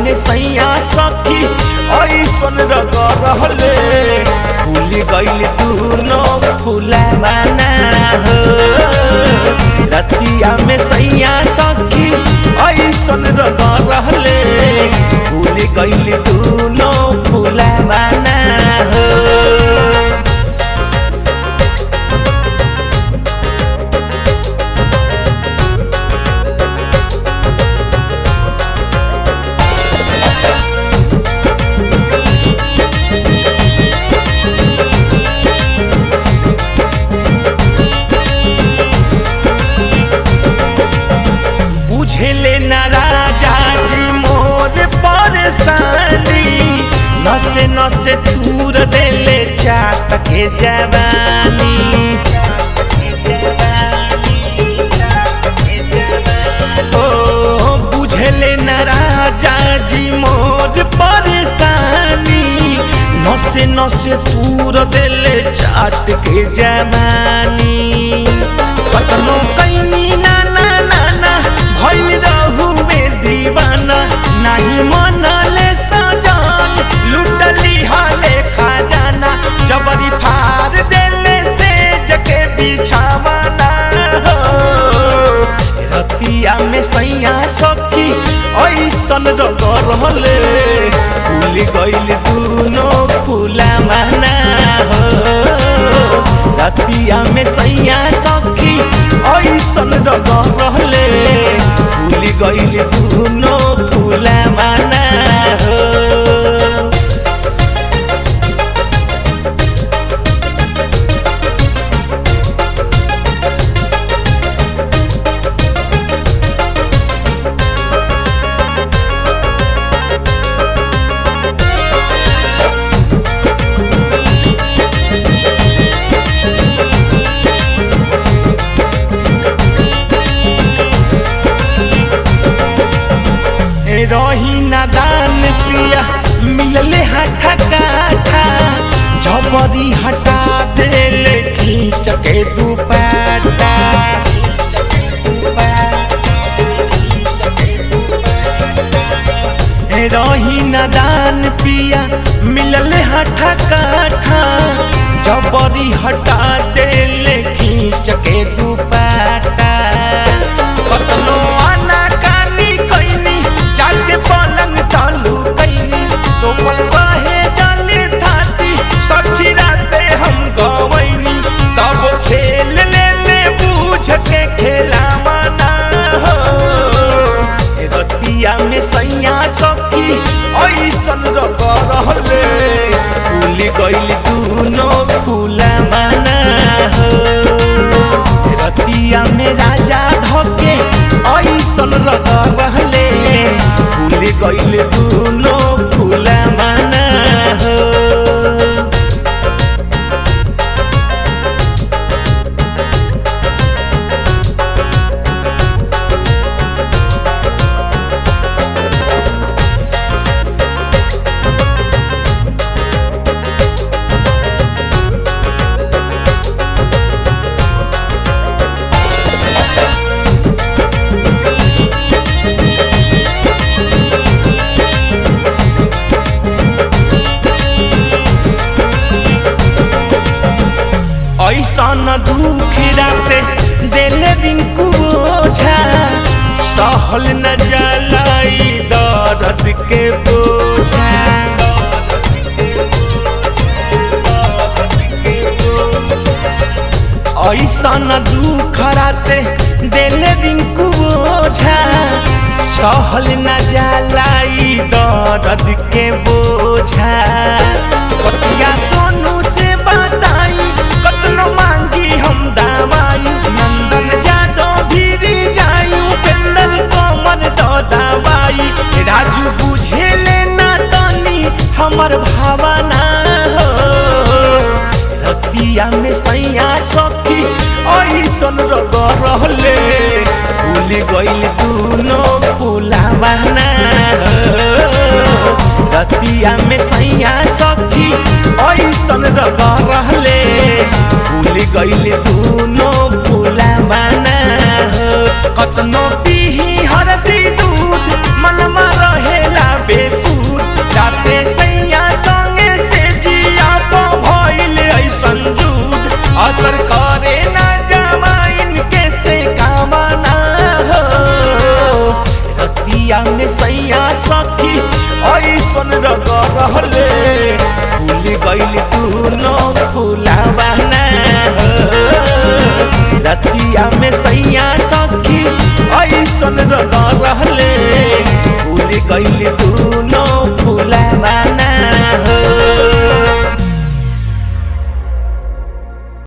में सैया सखी ऐसन रहले भूल गइल दूनो फुलावाना हो। रतिया में सैया सखी ऐसन रहले भूल गइल दूनो फुलावाना हो। बुझले न राजा जी मोर परेशानी नसे नसे तूर देले चाट के जवानी। ओ बुझले न राजा जी मोर परेशानी नसे नसे तूर देले चाट के जवानी। कतनो कैनी नाना नाना भइल रहुवे दीवाना नहीं मनले सजान लुटली हाले खजाना जबरी फार देले से जके बिछावाना हो। रतिया में सैया सखी ऐसन रहले भूल गइल दूनो फुलावाना हो। रतिया में सैया सखी ऐसन रहले भूल गइल दूनो फुलावाना हो। रही नादान पिया मिलले हाथा काठा जबरी हटा देले खींच के दुपट्टा। रही नादान पिया मिलले हाथा काठा जबरी हटा देले खींच के दुपट्टा। कतनो आना कानी कैनी जाके पलंग तालू कैनी तो पल सहे जाली थाती सखी राते हम गवैनी तब खेल ले बूझ के खेला मना हो। रतिया में सैया सखी ऐसन रहले भूल गइल दूनो फुलावाना हो। रतिया में राजा धके ऐसन रहले भूल गइल दूनो फुलावाना हो। ऐसन दुख राते देले रिंकू ओझा सहल न जलाई दर्द के बोझा। ऐसन दुख राते देले रिंकू ओझा सहल न जलाई दर्द के बोझा। पतिया सोनू से बताई कतनो मांगी हम दवाई नंदन जादव भीरी जायू पेंदर कोमर दो दवाई। राजू बुझे लेना तनी हमर भावना हो। रतिया में सैया सखी ऐसन रहले भूल गइल दूनो फुलावाना हो। रतिया में सैया सखी ऐसन रहले भूल गइल दूनो फुलावाना हो। कतनो पीही हरदी दूध मनमा रहेला बे दूनो